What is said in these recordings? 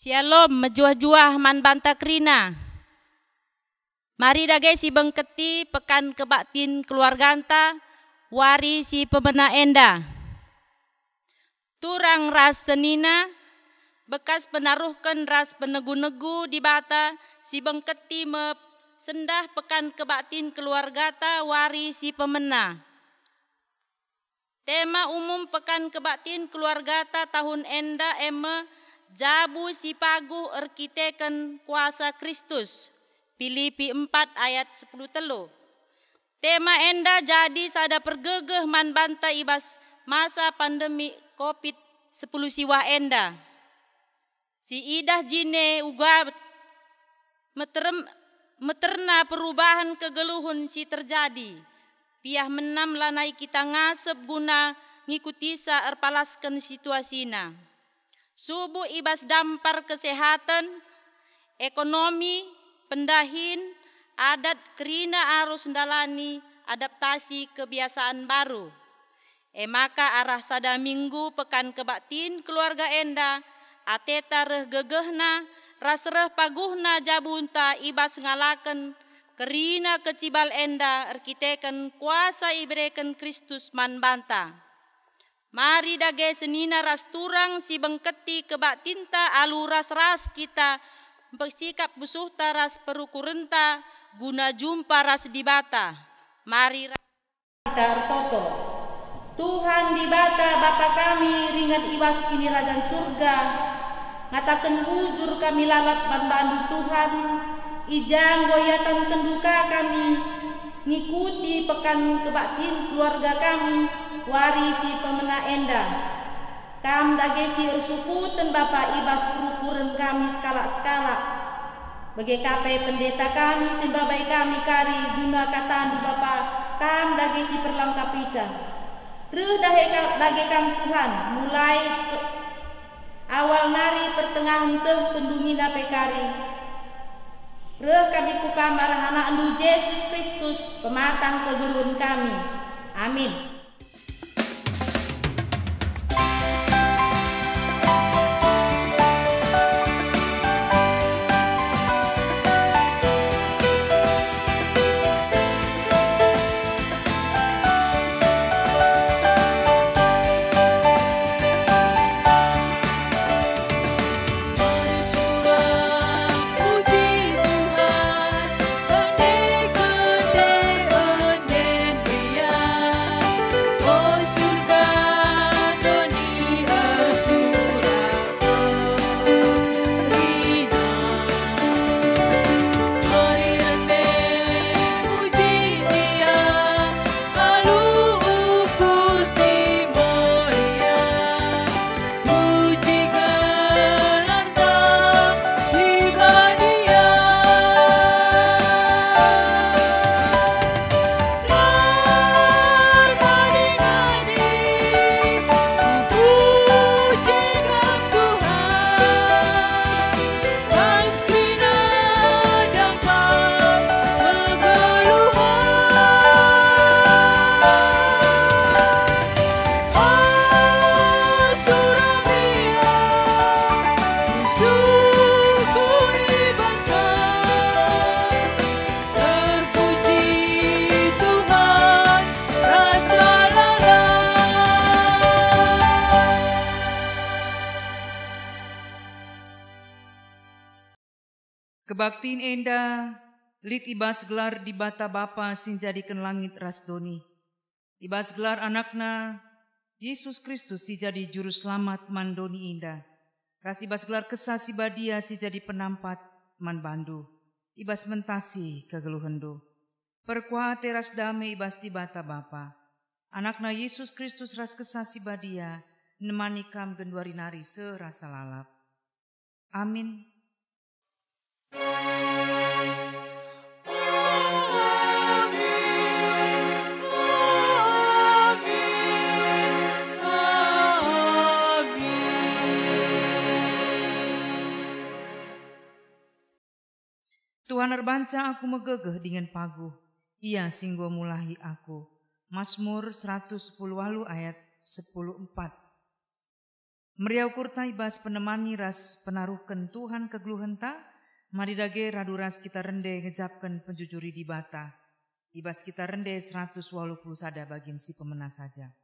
Shalom mejuah-juah man banta krina. Mari dage si bengketi pekan kebaktin keluarganta wari si pemena enda. Turang ras senina bekas penaruhkan ras penegu-negu di bata si bengketi sendah pekan kebaktin keluargata wari si pemena. Tema umum pekan kebaktin keluargata tahun enda jabu si pagu erkiteken kuasa Kristus. Filipi 4 ayat 10 telu. Tema enda jadi sada pergegeh man banta ibas masa pandemi COVID-10 siwa enda. Si idah jine uga meterna perubahan kegeluhun si terjadi. Piah menam lanai kita ngasep guna ngikuti sa erpalaskan situasina. Subuh ibas dampar kesehatan, ekonomi, pendahin, adat kerina arus ndalani adaptasi kebiasaan baru. Maka arah sada minggu pekan kebaktin keluarga enda, ateta reh gegehna, rasreh paguhna jabunta ibas ngalaken, kerina kecibal enda erkiteken kuasa ibreken Kristus man banta. Mari dage senina ras turang si bengketi kebak tinta alu ras kita bersikap busuh ras perukurenta guna jumpa ras di bata. Mari kita ertoto. Tuhan di bata Bapa kami ringan ibas kini rajan surga. Ngatakan bujur kami lalat bandu Tuhan. Ijang goyatan kenduka kami ngikuti pekan kebaktin keluarga kami warisi pemena enda. Kam dage si ersukuten Bapa ibas perukuran kami skala-skala. Bagi kapai pendeta kami sembabai kami kari guna katandu Bapa kam dage si perlengkapisa. Reh dage kam Tuhan mulai awal nari pertengahan seh pendungina pekari. Reh kami kuka marah anak andu Yesus Kristus pematang kegeluhun kami. Amin. Kebaktiin enda, lit ibas gelar di bata bapa sin jadikan langit rasdoni. Ibas gelar anakna, Yesus Kristus si jadi juru selamat mandoni indah. Ras ibas gelar kesah si badia si jadi penampat man bandu. Ibas mentasi kegeluhendo. Perkuate ras dame ibas di bata bapa. Anakna Yesus Kristus ras kesah si badia, nemani kam genduari nari serasa lalap. Amin. Tuhan erbanca aku megegeh dengan paguh, ia singgo mulahi aku. Mazmur 110 ayat 10:4. Meriau kurta ibas penemani ras penaruhkan Tuhan kegeluhenta, mari dage radu ras kita rende ngejapkan penjujuri di bata. Ibas kita rende 180 sada bagin si pemena saja.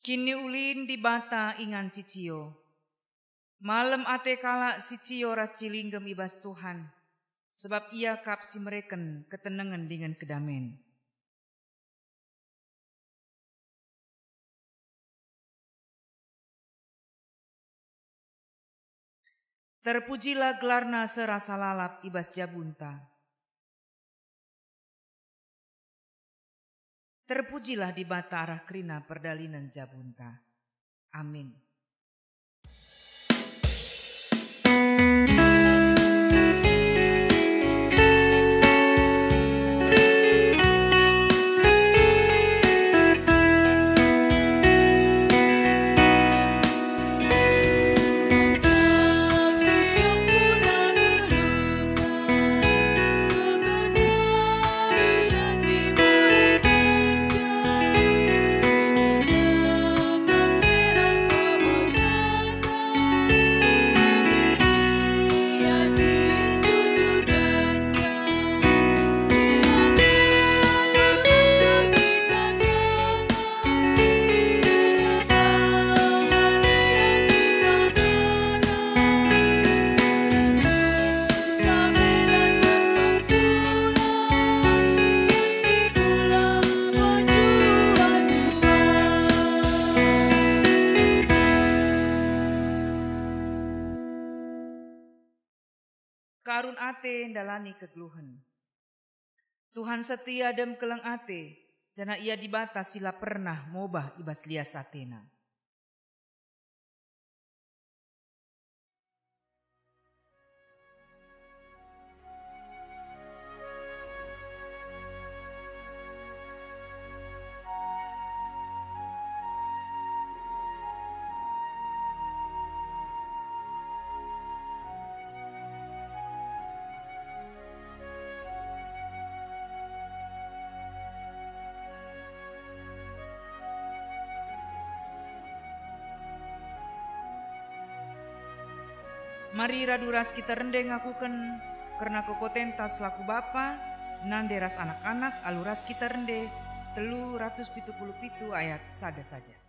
Kini ulin di bata ingan cicio. Malam ate kala si cio ras cilinggem ibas Tuhan. Sebab ia kap si mereken ketenangan dengan kedamen. Terpujilah gelarna serasa lalap ibas jabunta. Terpujilah di bata arah krina perdalinan jabunta. Amin. Karun ate ndalani kegeluhan. Tuhan setia dem keleng ate, jana ia dibata sila pernah mobah ibas lias atena. Mari raduras kita rendeng ngakuken karena kokotenta selaku bapa, nanderas anak-anak aluras kita rende 377 ayat sada saja.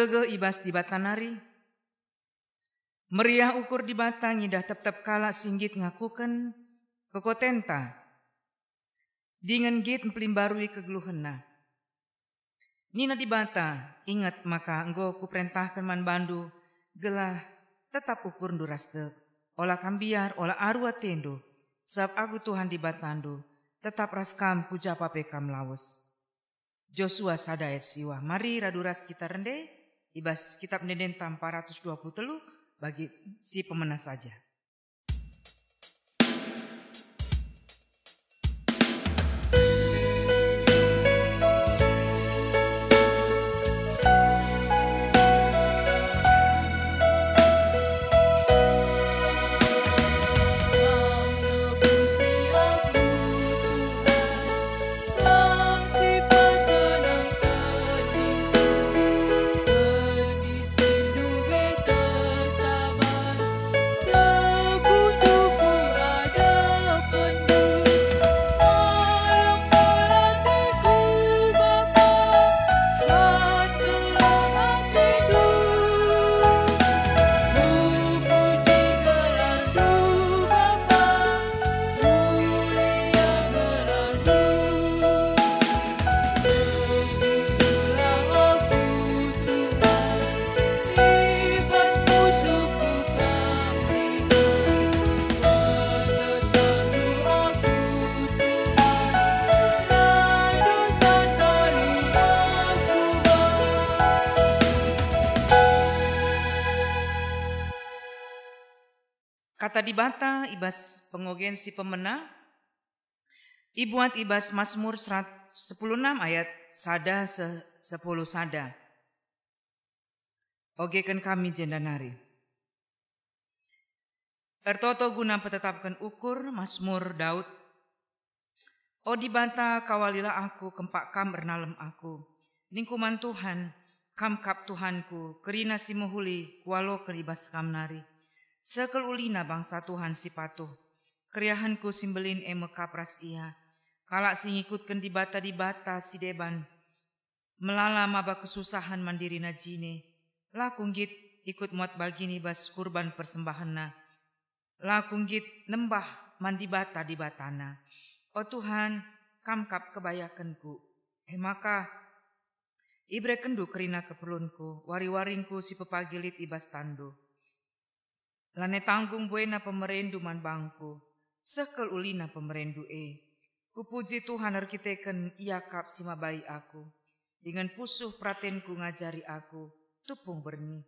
Gege ibas di batanari. Meriah ukur di batang ngidah tetap kala singgit ngakukan kekotenta. Dengan git mpelimbarui kegeluhenna. Nina di bata, ingat maka enggo kuperintahkan man bandu, gelah tetap ukur nduraste. Olah kambiar, olah arwa tendo, sebab aku Tuhan di batandu, tetap raskam puja papekam lawes. Joshua sadayat siwa, mari raduras kita rende, ibas kitab Nedenta 423 bagi si pemenang saja. Kata di bata ibas pengogen si pemena. Ibuat ibas Mazmur 16 ayat sada 10 sada. Ogekan kami jendanari. Ertoto guna petetapkan ukur Mazmur Daud. O di bata kawalilah aku kempak kam ernalem aku. Ningkuman Tuhan kam kap Tuhanku kerina si muhuli kualo keribas kam nari. Sekel ulina bangsa Tuhan si patuh, kriahanku simbelin kapras ia, kalak si ngikutkan di bata si deban, melala maba kesusahan mandiri najine, lakunggit ikut muat bagini bas kurban persembahanna, lakunggit nembah mandi bata di batana, o Tuhan kamkap kebayakanku, maka ibre kendu kerina keperlunku, wari-waringku si pepagilit ibas tandu. Lane tanggung buena pemerendu man bangku, sekel ulina pemerendu Kupuji Tuhan arkiteken ia kap simabai aku, dengan pusuh pratenku ngajari aku, tupung berni.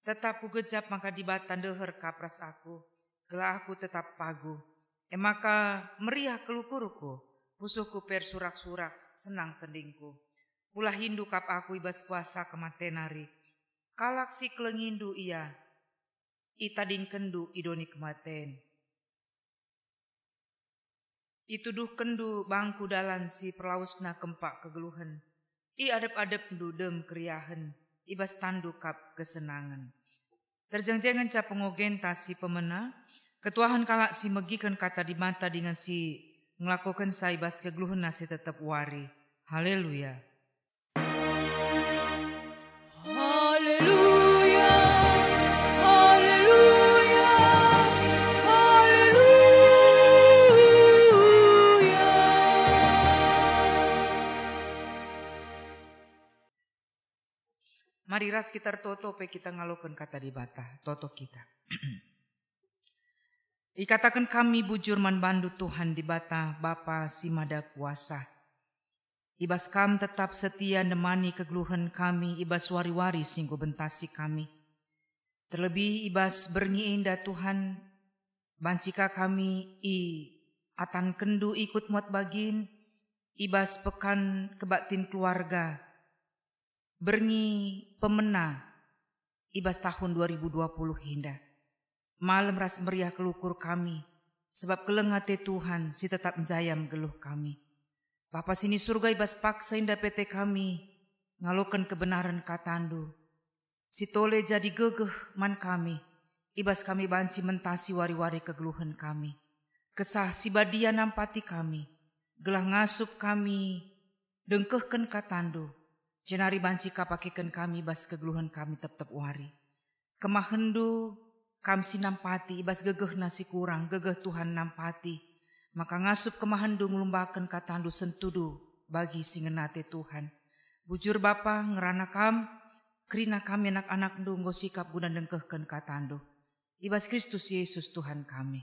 Tetap ku gejap maka di batan deher kapras aku, gelah aku tetap pagu. Maka meriah kelukuruku, pusuhku persurak-surak, senang tendingku. Ulah hindu kap aku ibas kuasa kematenari, kalak si kelengindu ia, itading kendu idoni kematen. Ituduh kendu bangku dalan si perlausna kempak kegeluhan. I adep-adep ndu dem kriahen, ibas tandu kap kesenangan. Terjeng-jengen ca pengogenta si pemena, ketuahan kalak si megikan kata di mata dengan si ngelakukan sa ibas kegeluhan si tetap wari. Haleluya. Mari ras kita toto pe kita ngalokan kata di bata, toto kita. Ikatakan kami bujur man bandu Tuhan di bata Bapa si mada kuasa. Ibas kam tetap setia nemani kegeluhan kami, ibas wari-wari singgo bentasi kami. Terlebih ibas berngi indah Tuhan, bancika kami atan kendu ikut muat bagin, ibas pekan kebatin keluarga. Berngi pemena ibas tahun 2020 hinda. Malam ras meriah kelukur kami, sebab kelengate Tuhan si tetap menjayam geluh kami. Bapa sini surga ibas paksa indah PT kami, ngalokan kebenaran katandu. Si tole jadi gegeh man kami, ibas kami banci mentasi wari-wari kegeluhan kami. Kesah si badia nampati kami, gelah ngasup kami, dengkehken katandu. Jenari banci kapakekan kami bas kegeluhan kami tetap wari. Kemahendu kam sinampati ibas gegeh nasi kurang, gegeh Tuhan nampati. Maka ngasup kemahendu ngelumbakan katandu sentudu bagi singenate Tuhan. Bujur Bapa ngerana kam, kerina kami anak-anak nggo sikap guna dengkehken katandu. Ibas Kristus Yesus Tuhan kami.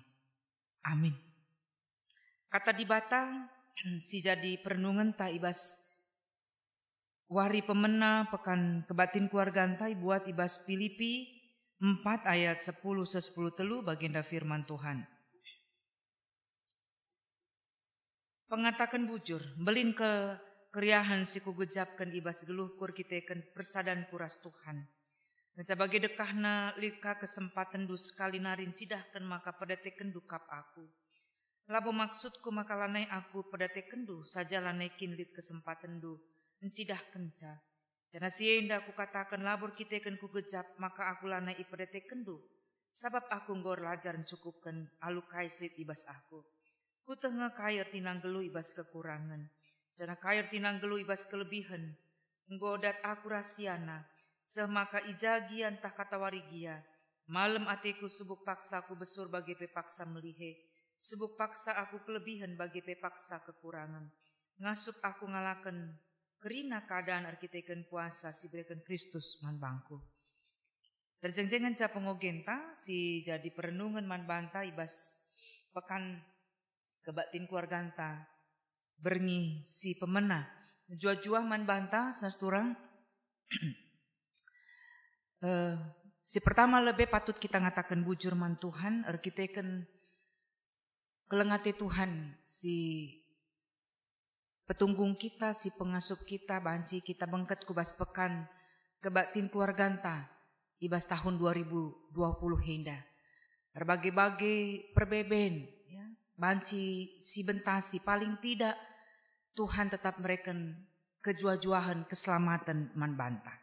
Amin. Kata di Bata, si jadi perenungan ta ibas wari pemena pekan kebatin keluarga antai buat ibas Filipi 4 ayat 10-10 telu baginda firman Tuhan. Pengatakan bujur, belin ke keriahan si kugejapkan ibas geluh kur kiteken persadan kuras Tuhan. Ngecabagi dekahna lika kesempatan du sekali narin cidahkan maka pedeteken dukap aku. Labo maksudku maka lanai aku pedeteken du saja lanaikin lit kesempatan du. Encidah kenca. Jana sienda aku katakan labor kiteken ku gejap maka aku lanai ipedete kendu. Sabab aku ngor lajar cukupkan alukai slit ibas aku. Ku tengah kair tinang gelu ibas kekurangan. Jana kair tinang gelu ibas kelebihan. Nggodat aku rasiana. Semaka ijagian tak kata warigia. Malam atiku subuk paksa aku besur bagi pepaksa melihe. Subuk paksa aku kelebihan bagi pepaksa kekurangan. Ngasup aku ngalakan kerina keadaan arkiteken puasa si berikan Kristus man bangku. Terjengjengan ca pengogenta si jadi perenungan man banta ibas pekan kebatin keluarga anta berngi si pemena. Jua-jua man banta sasturang. Si pertama lebih patut kita ngatakan bujur man Tuhan arkiteken kelengate Tuhan si petunggung kita, si pengasup kita, banci kita bengket kubas pekan kebatin keluarga anta ibas tahun 2020 henda. Berbagai-bagai perbeben, ya, banci si bentasi paling tidak Tuhan tetap mereken kejua-juahan keselamatan man banta.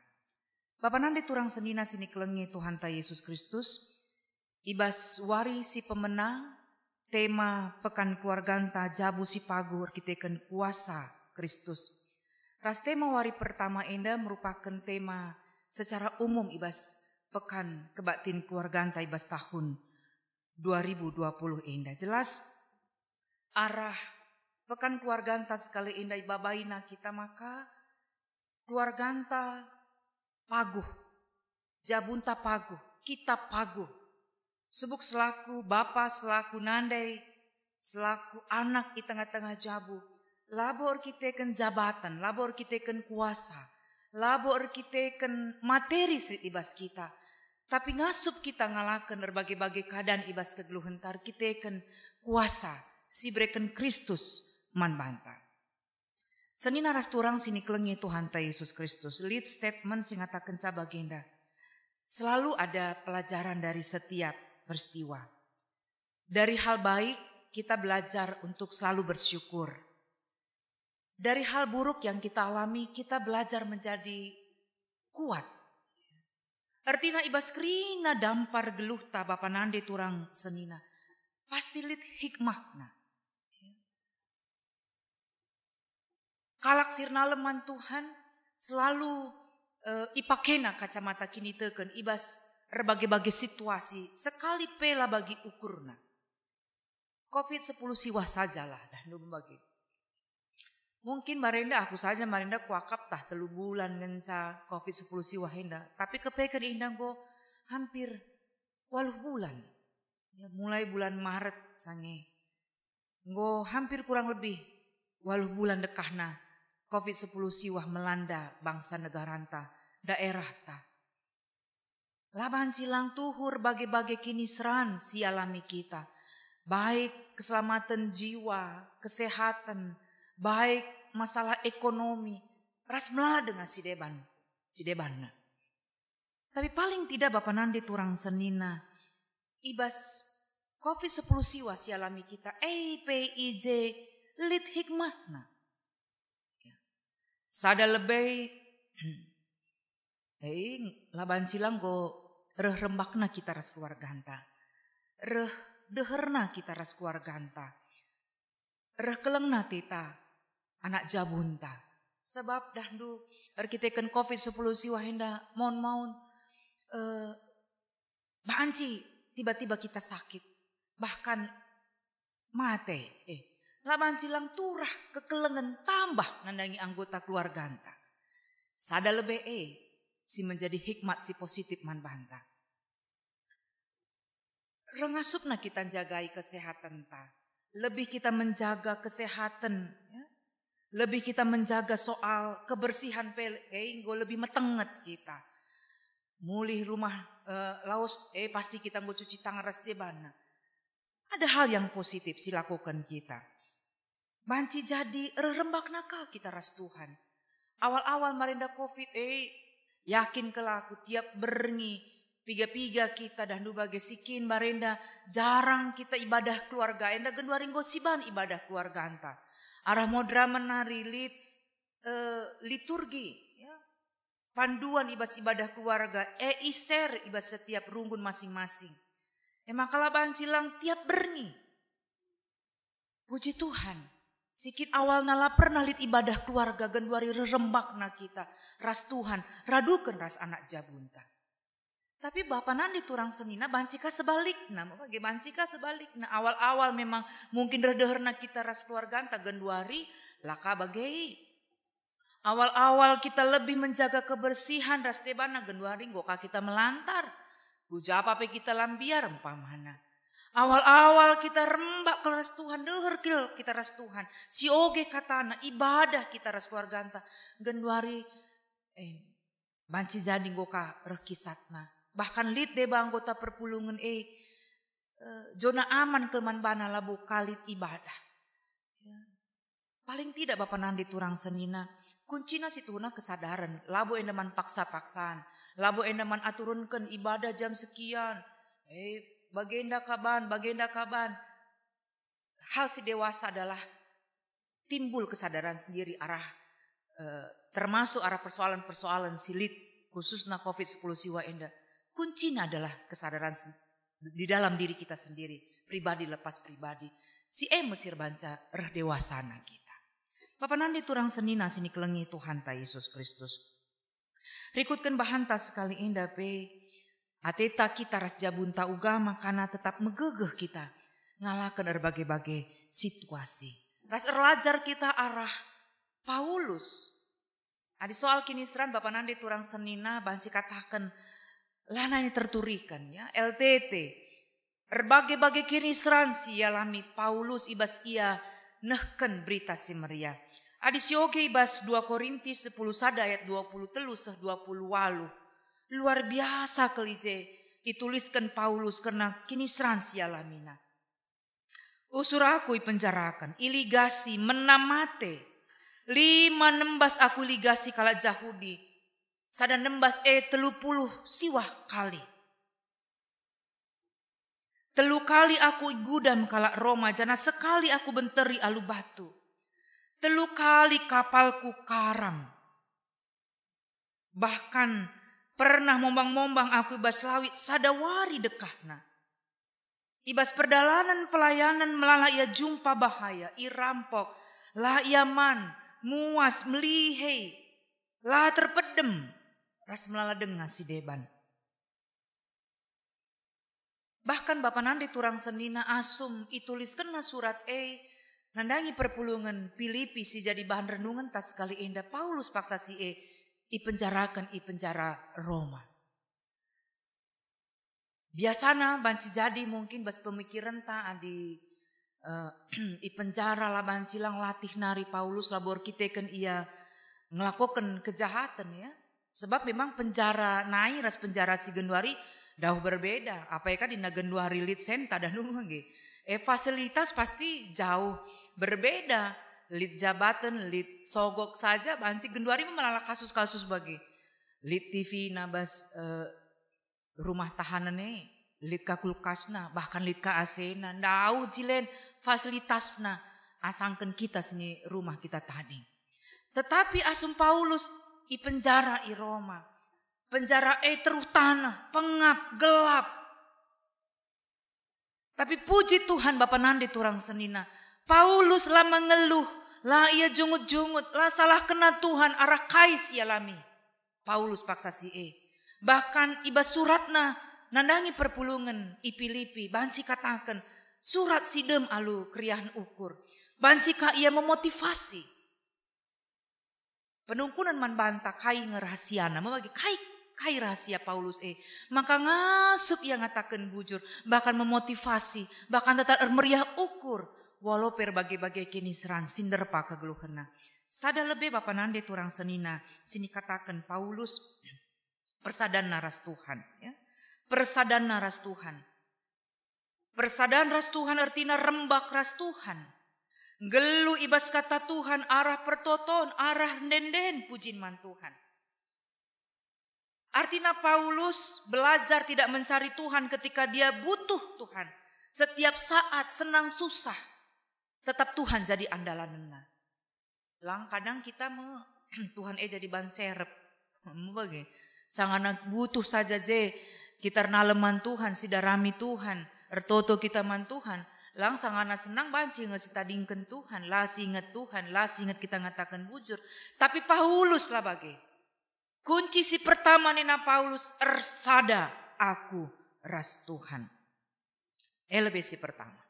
Bapak nande turang senina sini kelengi Tuhan ta Yesus Kristus ibas wari si pemena. Tema pekan keluarga anta jabu si pagu arkiteken kuasa Kristus. Ras tema wari pertama enda merupakan tema secara umum ibas pekan kebatin keluarga anta ibas tahun 2020 enda. Jelas arah pekan keluarga anta sekali enda ibabaina kita maka keluarga anta paguh. Jabunta paguh, kita paguh. Subuk selaku bapa, selaku nandai, selaku anak di tengah-tengah jabu. Labor kiteken jabatan, labor kiteken kuasa, labor kiteken materi ibas kita. Tapi ngasup kita ngalakan berbagai-bagai keadaan ibas kegeluhentar kiteken kuasa, si berikan Kristus man banta. Senina ras turang sini kelengi Tuhan ta Yesus Kristus. Lead statement singatakan cabagenda. Selalu ada pelajaran dari setiap peristiwa. Dari hal baik kita belajar untuk selalu bersyukur. Dari hal buruk yang kita alami kita belajar menjadi kuat. Artinya ibas kerina dampar geluh ta bapa nande turang senina. Pasti lit hikmahna. Kalak sirna leman Tuhan selalu ipakena kacamata kini teken ibas berbagai-bagai situasi sekali pela bagi ukurna. COVID-10 siwah sajalah dah bagi. Mungkin marenda aku saja marenda kuakap tah 3 bulan ngenca COVID-10 siwah henda. Tapi kepekan indang go hampir 8 bulan. Ya, mulai bulan Maret sange. Go hampir kurang lebih 8 bulan dekahna COVID-10 siwah melanda bangsa negara anta, daerah ta. Laban silang tuhur bagai-bagai kini seran si alami kita. Baik keselamatan jiwa, kesehatan, baik masalah ekonomi. Ras melala dengan si deban. Tapi paling tidak Bapak nande turang senina. Ibas COVID-10 siwa si alami kita. PIJ lit hikmahna. Sada lebih. Laban silang go. Reh rembakna kita ras keluarga anta. Reh deherna kita ras keluarga anta. Reh kelengna tita anak jabunta. Sebab dahdu arkiteken COVID-10 siwa henda maun banci tiba-tiba kita sakit. Bahkan mate. Laban silang turah kekelengan tambah nandangi anggota keluarga anta. Sada lebih si menjadi hikmat si positif man banta. Rengasupna kita jagai kesehatan ta. Lebih kita menjaga kesehatan, ya. Lebih kita menjaga soal kebersihan go lebih metenget kita. Mulih rumah laos pasti kita mau cuci tangan ras debana. Ada hal yang positif silakukan kita. Banci jadi rerembak naka kita ras Tuhan. Awal-awal marenda COVID yakin kelaku tiap berengi piga-piga kita dah bagai sikin barenda jarang kita ibadah keluarga enda genduaring gosiban ibadah keluarga anta. Arah modra menari liturgi ya. Panduan ibas ibadah keluarga iser ibas setiap runggun masing-masing. Emang kalaban silang tiap berengi. Puji Tuhan. Sikit awal nala pernah lit ibadah keluarga genduari rerembak na kita. Ras Tuhan radukan ras anak jabunta. Tapi Bapak nandi turang senina bancika sebalikna. Bagi bancika sebalikna. Awal-awal memang mungkin redeherna kita ras keluarga anta genduari laka bagai. Awal-awal kita lebih menjaga kebersihan ras tebana genduari goka kita melantar. Guja apa kita lambiar umpamana. Awal-awal kita rembak ke ras Tuhan. Deher kita ras Tuhan. Si oge katana ibadah kita ras keluarga anta. Genduari banci jadi goka rekisatna. Bahkan lit deba anggota perpulungan zona aman kelman bana labu kalit ibadah. Ya. Paling tidak Bapak nandi turang senina. Kuncina situna kesadaran. Labu endaman paksa-paksaan. Labu endaman aturunkan ibadah jam sekian. Bagenda kaban. Hal si dewasa adalah timbul kesadaran sendiri arah termasuk arah persoalan-persoalan silit khususnya COVID-10 siwa enda. Kuncinya adalah kesadaran di dalam diri kita sendiri. Pribadi lepas pribadi. Si mesir banca dewasana kita. Bapak nandi turang senina sini kelengi Tuhan ta Yesus Kristus. Rikutkan bahanta sekali indah ateta kita ras jabunta ugama karena tetap megegeh kita. Ngalahkan berbagai-bagai situasi. Ras erlajar kita arah Paulus. Adi soal kinisran Bapak nandi turang senina banci katakan lana ini terturikan ya LTT berbagai-bagai kinisran si alami Paulus ibas ia nehken berita si Maria. Adi sioge ibas 2 Korintus 10 sada ayat 20 seh 20 walu. Luar biasa kelije dituliskan Paulus karena kinisran si alamina. Usur aku ipenjarakan iligasi menamate 5 nembas aku iligasi kala Yahudi. Sada nembas 30 siwah kali. 3 kali aku igudam kala Roma jana sekali aku benteri alu batu. 3 kali kapalku karam. Bahkan pernah mombang-mombang aku ibas lawi sadawari dekahna. Ibas perdalanan pelayanan melala ia jumpa bahaya, irampok, lah iaman, muas, melihei, lah terpedem. Ras melala dengar si deban. Bahkan Bapak nandi turang senina asum ituliskan surat nandangi perpulungan Filipi si jadi bahan renungan tas sekali indah Paulus paksa si ipenjarakan penjara Roma. Biasana banci jadi mungkin bas pemikiran ta adi ipenjara lah banci lang latih nari Paulus labor kiteken ia ngelakukan kejahatan ya. Sebab memang penjara naik ras penjara si genduari dah berbeda. Apa ya kan di genduari lit senta dah nunggu nge. Fasilitas pasti jauh berbeda. Lit jabatan, lit sogok saja banci genduari melala kasus-kasus bagi. Lit TV nabas rumah tahanane, lit ka kulkasna, bahkan lit ka AC-na. Ndau jilen fasilitasna asangken kita sini rumah kita tadi. Tetapi asum Paulus i penjara i Roma. Penjara teruh tanah, pengap, gelap. Tapi puji Tuhan Bapak nandi turang senina. Paulus lah mengeluh, lah ia jungut-jungut, lah salah kena Tuhan arah kais yalami. Paulus paksa si Bahkan iba suratna nandangi perpulungan ipilipi, banci katakan surat sidem alu kriahan ukur. Banci ka ia memotivasi. Penungkunan man banta kai ngerahasiana, membagi kai rahasia Paulus maka ngasup ia ngatakan bujur, bahkan memotivasi, bahkan tetap meriah ukur. Walau berbagai-bagai kini seran sinder pa kegeluhena. Sada lebih Bapak nande turang senina. Sini katakan Paulus persadana ras Tuhan. Ya. Persadana ras Tuhan. Persadana ras Tuhan artinya rembak ras Tuhan. Gelu ibas kata Tuhan arah pertoton, arah denden pujin man Tuhan. Artinya Paulus belajar tidak mencari Tuhan ketika dia butuh Tuhan. Setiap saat senang susah. Tetap Tuhan jadi andalanna. Lang kadang kita Tuhan jadi ban serep. Bagi sangana butuh saja kita naleman Tuhan, sidarami Tuhan, ertoto kita man Tuhan. Lang sangana senang banci ngesitadingken Tuhan, lah singet Tuhan, lah singet kita ngatakan bujur. Tapi Paulus lah bagi. Kunci si pertama nina Paulus ersada aku ras Tuhan. Lebih si pertama.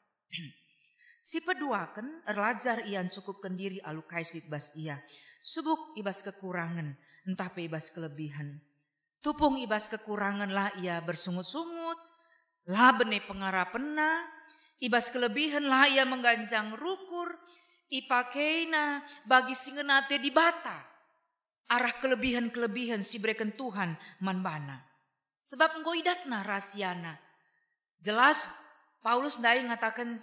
Si peduakan erlajar ian cukupkan diri alu kais litbas ia. Subuk ibas kekurangan, entah pe ibas kelebihan. Tupung ibas kekurangan lah ia bersungut-sungut, lah bene pengarapena, ibas kelebihan lah ia mengganjang rukur, ipakeina bagi singenate di bata. Arah kelebihan-kelebihan si bereken Tuhan manbana. Sebab ngoidatna rasiana. Jelas Paulus ndai ngatakan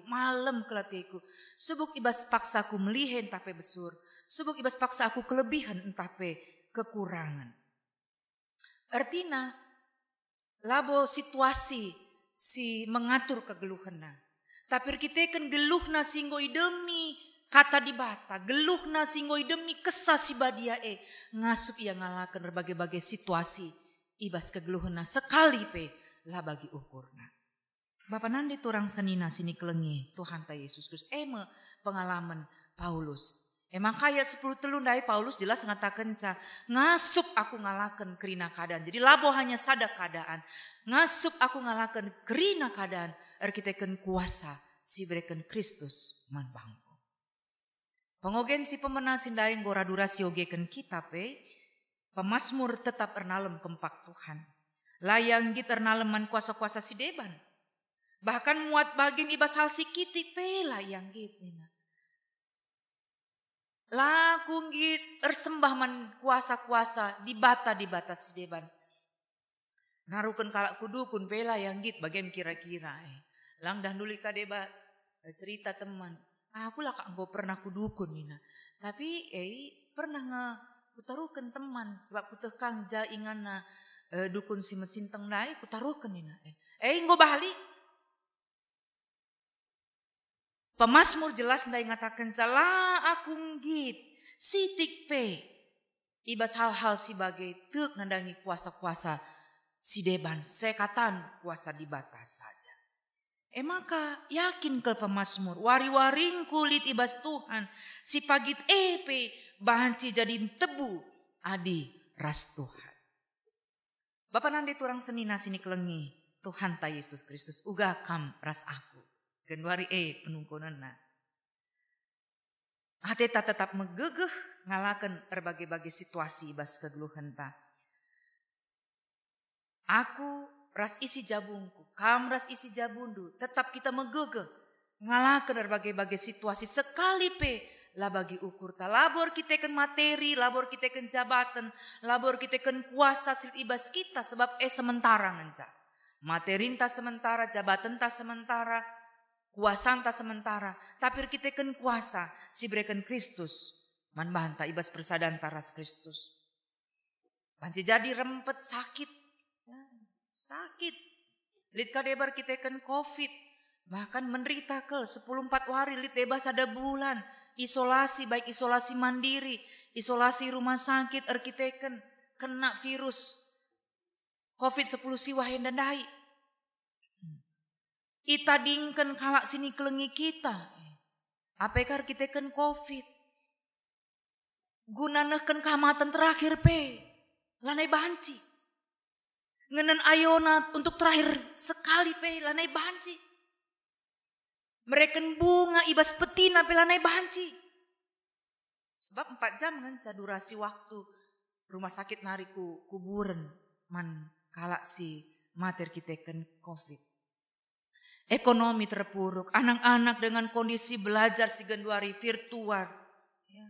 malam kelateku. Subuk ibas paksaku melihen tapi besur. Subuk ibas paksa aku kelebihan tapi kekurangan. Artinya labo situasi si mengatur kegeluhna. Tapi kita kan geluhna singgoi demi kata di bata. Geluhna singgoi demi kesah si badia ngasup ia ngalakan berbagai-bagai situasi. Ibas kegeluhna sekali lah bagi ukurna. Bapak nandi turang senina sini kelengi Tuhan ta Yesus Kristus. Pengalaman Paulus. Emang kaya 10 telun dari Paulus jelas ngatakan ngasup aku ngalakan kerina keadaan. Jadi labo hanya sada keadaan. Ngasup aku ngalakan kerina keadaan. Erkiteken kuasa si bereken Kristus man bangku. Pengogen si pemenang sindaing gora durasi ogeken kita Pemasmur tetap ernalem kempak Tuhan. Layang git ernaleman kuasa-kuasa si deban. Bahkan muat bagin ibas hal sikiti layang git nina. Laku git ersembah man kuasa-kuasa di bata si deban. Narukan kalak kudukun layang git bagian kira-kira. Lang dah nuli kadeba cerita teman. Aku lah kak pernah kudukun nina. Tapi pernah kutarukan teman sebab kutekang ja ingana dukun si mesin tengnai kutarukan nina. Ngo balik. Pemasmur jelas ndai ngatakan salah aku ngit sitik ibas hal-hal si bagai tek nandangi kuasa-kuasa si deban sekatan kuasa di batas saja. Maka yakin ke pemasmur wari-waring kulit ibas Tuhan si pagit banci jadi tebu adi ras Tuhan. Bapak nandi turang senina sini kelengi Tuhan ta Yesus Kristus uga kam ras aku. Genwari penungkunanna. Hati tak tetap megegeh ngalakan berbagai-bagai situasi ibas kegeluhan ta. Aku ras isi jabungku, kam ras isi jabundu, tetap kita megegeh ngalakan berbagai-bagai situasi sekali lah bagi ukur ta. Labor kita ken materi, labor kita ken jabatan, labor kita ken kuasa sil ibas kita sebab sementara ngenca. Materi ta sementara, jabatan ta sementara, kuasa ta sementara, tapi kita kan kuasa si berikan Kristus. Man banta ibas persadaan taras Kristus. Panci jadi rempet sakit. Ya, sakit. Lit kadebar kita kan COVID. Bahkan menderita 14 hari lit bebas ada bulan. Isolasi baik isolasi mandiri, isolasi rumah sakit arkiteken kena virus COVID-10 siwah yang dandai. Ita dingken kalak sini kelengi kita. Apakah kita kan COVID? Gunanakan kamatan terakhir pe. Lanai banci. Ngenen ayona untuk terakhir sekali pe lanai banci. Mereka bunga ibas petina pe lanai banci. Sebab 4 jam kan durasi waktu rumah sakit nariku kuburan man kalak si mater kita kan COVID. Ekonomi terpuruk, anak-anak dengan kondisi belajar si genduari virtual. Ya.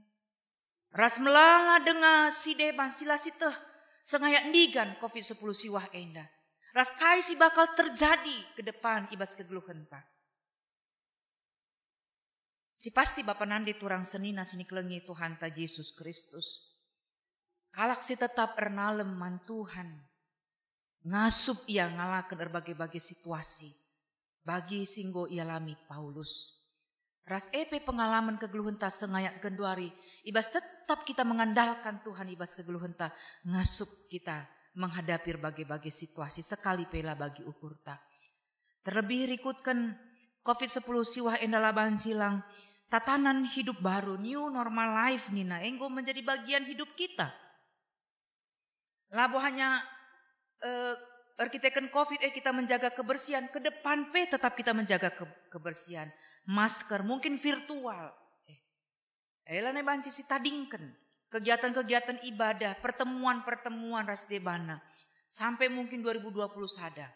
Ras melala dengan si deban sila si teh sengayak ndigan COVID-10 siwah enda. Ras kai si bakal terjadi ke depan ibas kegeluhan pak. Si pasti Bapa nandi turang senina sini kelengi Tuhan ta Yesus Kristus. Kalak si tetap ernalem man Tuhan. Ngasup ia ngalakan berbagai-bagai situasi. Bagi singgo ialami Paulus. Ras epe pengalaman kegeluhan ta sengayak genduari. Ibas tetap kita mengandalkan Tuhan ibas kegeluhan ta. Ngasup kita menghadapi berbagai-bagai situasi. Sekali pela bagi ukur ta. Terlebih rikutkan COVID-10 siwah endalaban silang. Tatanan hidup baru, new normal life nina. Enggo menjadi bagian hidup kita. Labo hanya kita kan COVID, kita menjaga kebersihan. Ke depan tetap kita menjaga kebersihan. Masker, mungkin virtual. Elane banci si tadingken. Kegiatan-kegiatan ibadah, pertemuan-pertemuan rasdebana. Sampai mungkin 2020 sada.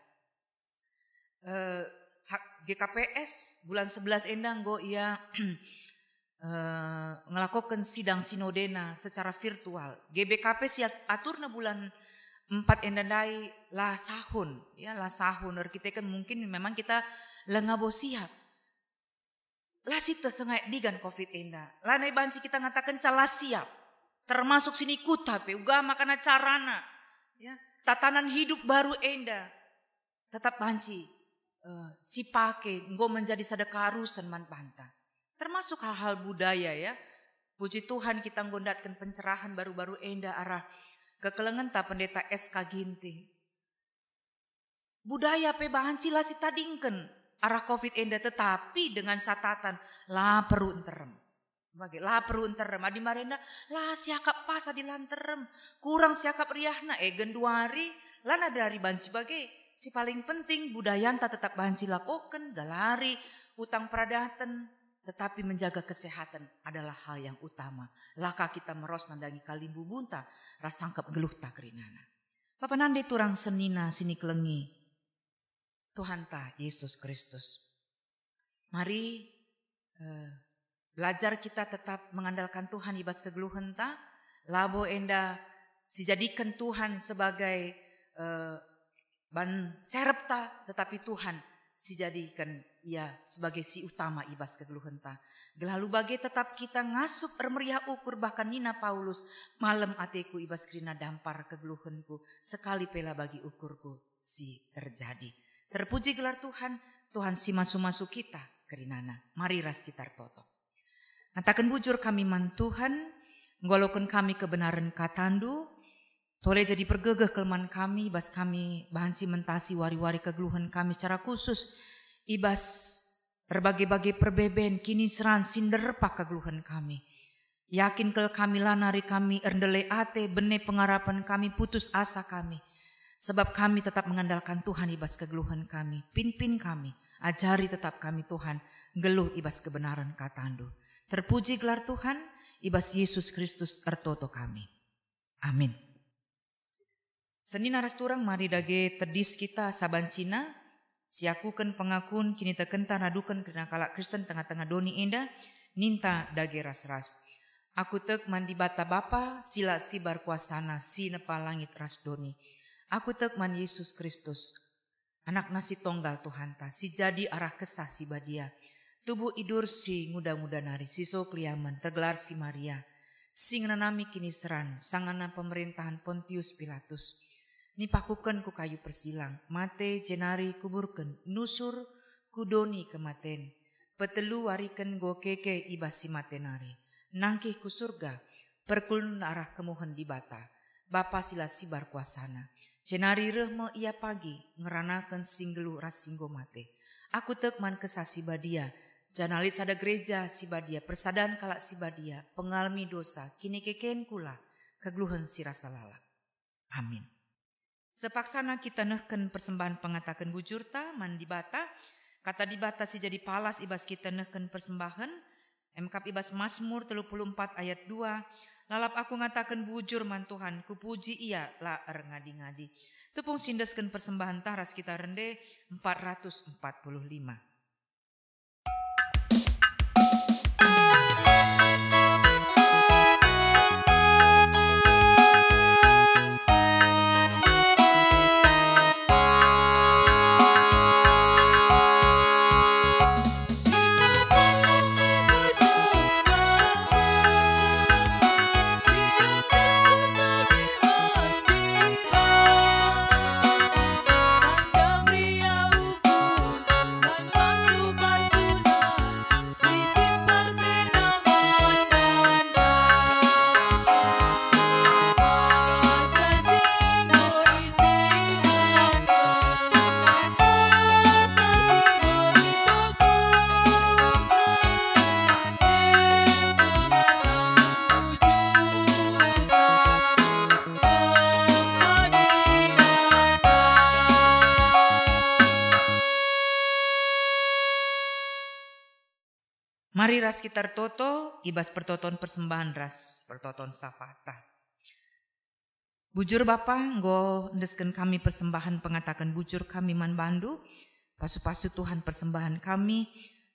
GKPS bulan 11 endang go ia ngelakukan sidang sinodena secara virtual. GBKP siap aturna bulan 4 endandai lah sahun, ya lah sahun. Kita kan mungkin memang kita lengabo siap. Lah sita sengai digan COVID enda. Lah nai banci kita ngatakan cala siap. Termasuk sini kutape ugama kana carana. Ya, tatanan hidup baru enda. Tetap banci si pake nggo menjadi sadaka harusan man panta. Termasuk hal-hal budaya ya. Puji Tuhan kita nggondatkan pencerahan baru-baru enda arah kekelengan ta pendeta SK Ginting. Budaya pe bahanci lah si tadingken arah COVID enda tetapi dengan catatan lah perlu enterem. Bagi lah perlu enterem. Adi marenda lah siakap pas adi lanterem. Kurang siakap riahna genduari lana dari banci bagai si paling penting budaya ta tetap banci lakoken galari utang pradatan. Tetapi menjaga kesehatan adalah hal yang utama. Laka kita meros nandangi kalimbu bunta. Rasangkap geluh tak kerinana. Papa nande turang senina sini kelengi. Tuhan ta Yesus Kristus. Mari belajar kita tetap mengandalkan Tuhan ibas kegeluhan ta. Labo enda sijadikan Tuhan sebagai ban serep ta. Tetapi Tuhan sijadikan ia sebagai si utama ibas kegeluhan ta. Gelalu bagai tetap kita ngasup meriah ukur bahkan Nina Paulus. Malam ateku ibas krina dampar kegeluhanku. Sekali pela bagi ukurku si terjadi. Terpuji gelar Tuhan. Tuhan si masu-masu kita kerinana. Mari ras kita toto. Ngatakan bujur kami man Tuhan. Nggolokkan kami kebenaran katandu. Tole jadi pergegeh kelemahan kami. Bas kami bahanci mentasi wari-wari kegeluhan kami secara khusus. Ibas berbagai-bagai perbeben kini seran sinder pak kegeluhan kami. Yakin kel kami lanari kami erdele ate bene pengarapan kami putus asa kami. Sebab kami tetap mengandalkan Tuhan ibas kegeluhan kami. Pin-pin kami. Ajari tetap kami Tuhan. Geluh ibas kebenaran katandu. Terpuji gelar Tuhan. Ibas Yesus Kristus ertoto kami. Amin. Senin aras turang mari dage tedis kita saban Cina. Siakukan pengakun kini tekenta nadukan kena kalak Kristen tengah-tengah doni enda. Ninta dage ras-ras. Aku tek mandi bata bapa sila sibar kuasana si nepa langit ras doni. Aku tek man Yesus Kristus. Anak nasi tonggal Tuhan ta. Si jadi arah kesah si badia. Tubuh idur si muda-muda nari. Si sokliaman tergelar si Maria. Si ngenanami kini seran. Sangana pemerintahan Pontius Pilatus. Nipakukan ku kayu persilang. Mate jenari kuburken. Nusur kudoni kematen. Petelu wariken go keke ibas si matenari. Nangkih ku surga. Perkulun arah kemuhen di bata. Bapa sila sibar kuasana. Jenari rehme ia pagi. Ngeranakan singgelu ras singgo mate. Aku tekman kesasi badia. Janalit sada gereja sibadia, persadaan kalak sibadia, pengalami dosa, kini keken kula, kegluhan sirasa lalak. Amin. Sepaksana kita nehken persembahan pengatakan bujur ta, man dibata, kata dibata si jadi palas ibas kita nehken persembahan, MK ibas Mazmur 34 ayat 2, lalap aku ngatakan bujur man Tuhan, kupuji ia laer ngadi-ngadi. Tepung sindesken persembahan taras kita rende 445. Mari ras kita toto, ibas pertoton persembahan ras, pertoton safata. Bujur Bapa, nggo ndesken kami persembahan pengatakan bujur kami man bandu, pasu-pasu Tuhan persembahan kami,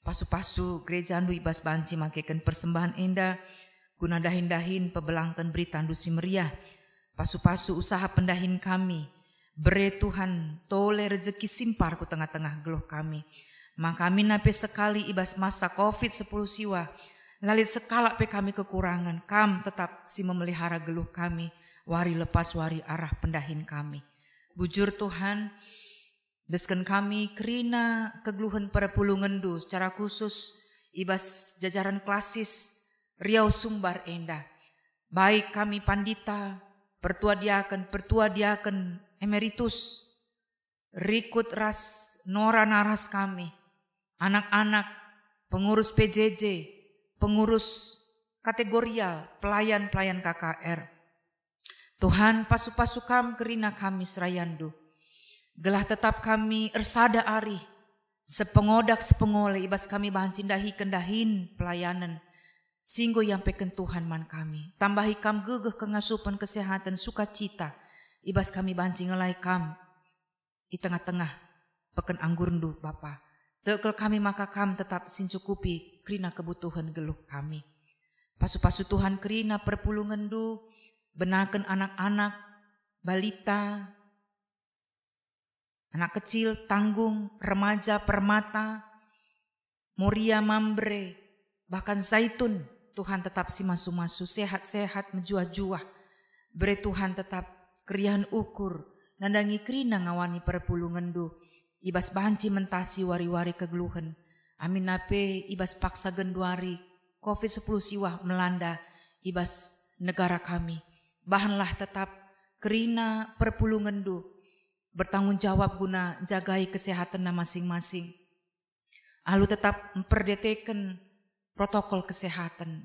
pasu-pasu gereja andu ibas banci makeken persembahan enda, guna dahin-dahin pebelangkan berita andu si meriah, pasu-pasu usaha pendahin kami, bere Tuhan tole rezeki simpar ku tengah-tengah geluh kami. Maka kami nape sekali ibas masa COVID-10 siwa. Lalit sekala pe kami kekurangan. Kam tetap si memelihara geluh kami. Wari lepas wari arah pendahin kami. Bujur Tuhan. Desken kami kerina kegeluhan para pulungendu. Secara khusus ibas jajaran klasis Riau Sumbar Enda. Baik kami pandita. Pertua diaken emeritus. Rikut ras nora naras kami. Anak-anak, pengurus PJJ, pengurus kategorial, pelayan-pelayan KKR. Tuhan pasu-pasu kam kerina kami serayandu. Gelah tetap kami ersada ari, sepengodak sepengole ibas kami bahan cindahi kendahin pelayanan. Singgo yang peken Tuhan man kami. Tambahi kam gegeh kengasupan kesehatan sukacita. Ibas kami bahan cingelai kam di tengah-tengah peken anggurndu Bapa. Tekel kami maka kam tetap sincukupi kerina kebutuhan geluh kami. Pasu-pasu Tuhan kerina perpulungan du, benaken anak-anak, balita, anak kecil, tanggung, remaja, permata, moria, mambre, bahkan zaitun. Tuhan tetap si masu-masu, sehat-sehat, menjuah-juah. Bere Tuhan tetap keriahan ukur, nandangi kerina ngawani perpulungan du. Ibas banci mentasi wari-wari kegeluhan. Amin nape ibas paksa genduari. COVID-10 siwah melanda ibas negara kami. Bahanlah tetap kerina perpulungan du. Bertanggung jawab guna jagai kesehatan na masing-masing. Alu tetap memperdeteken protokol kesehatan.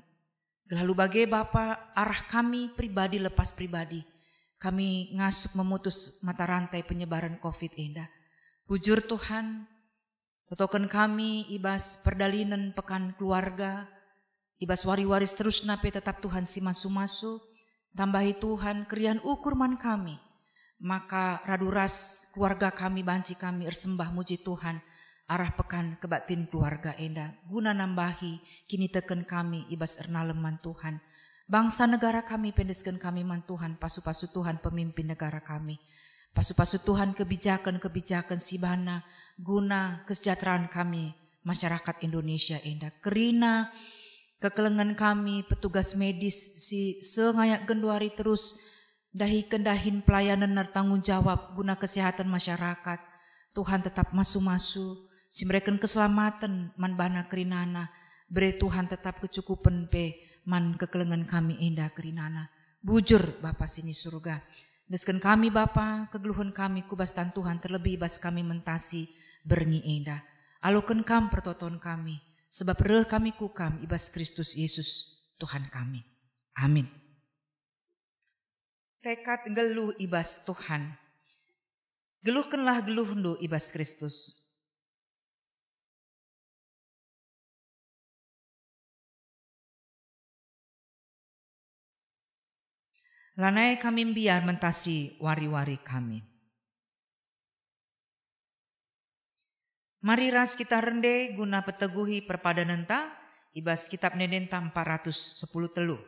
Lalu bagai Bapa arah kami pribadi lepas pribadi. Kami ngasup memutus mata rantai penyebaran COVID enda. Bujur Tuhan, totokan kami ibas perdalinan pekan keluarga, ibas wari-waris terus nape tetap Tuhan si masu-masu, tambahi Tuhan kerian ukur man kami, maka raduras keluarga kami banci kami ersembah muji Tuhan, arah pekan kebatin keluarga enda, guna nambahi kini teken kami ibas ernaleman Tuhan, bangsa negara kami pendeskan kami man Tuhan, pasu-pasu Tuhan pemimpin negara kami. Pasu-pasu Tuhan kebijakan-kebijakan sibana guna kesejahteraan kami masyarakat Indonesia enda. Kerina kekelengan kami petugas medis si sengayak genduari terus dahi kendahin pelayanan dan tanggung jawab guna kesehatan masyarakat. Tuhan tetap masu-masu si mereka keselamatan man bana kerinana. Beri Tuhan tetap kecukupan pe man kekelengan kami enda kerinana. Bujur Bapa sini surga. Desken kami Bapa, kegeluhan kami kubastan Tuhan terlebih bas kami mentasi berngi enda. Alukan kam pertoton kami, sebab reh kami kukam ibas Kristus Yesus Tuhan kami. Amin. Tekad geluh ibas Tuhan. Geluhkanlah geluh ndu ibas Kristus. Lanai kami biar mentasi wari-wari kami. Mari ras kita rende guna peteguhi perpadanan ta ibas kitab Nedenta 410 telu.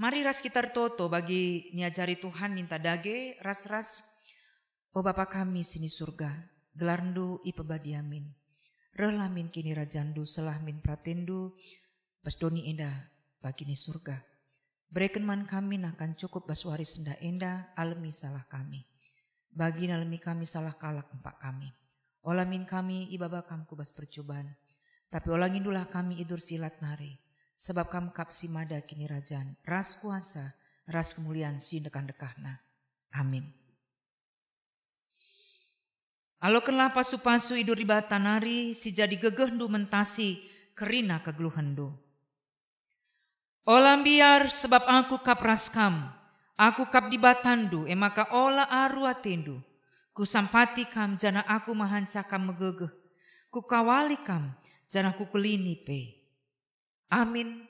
Mari ras kita toto bagi niajari Tuhan ninta dage ras-ras. O Bapa kami sini surga, gelarndu ipebadiamin. Relamin kini rajandu selahmin pratendu, basdoni enda bagi ni surga. Berikan man kami akan cukup baswari senda enda alami salah kami. Bagi nalami kami salah kalak empak kami. Olamin kami ibaba kamku bas percobaan. Tapi olangindulah kami idur silat nari. Sebab kam kapsi mada kini rajan, ras kuasa, ras kemuliaan si dekan-dekahna. Amin. Alokenlah pasu-pasu idur ribata nari, si jadi gegehndu mentasi, kerina kegeluhendu. Olam biar sebab aku kap raskam, aku kap dibatandu, emaka ola aru atendu. Ku sampati kam jana aku mahancakam megegeh, ku kawali kam jana ku kelini pe. Amin.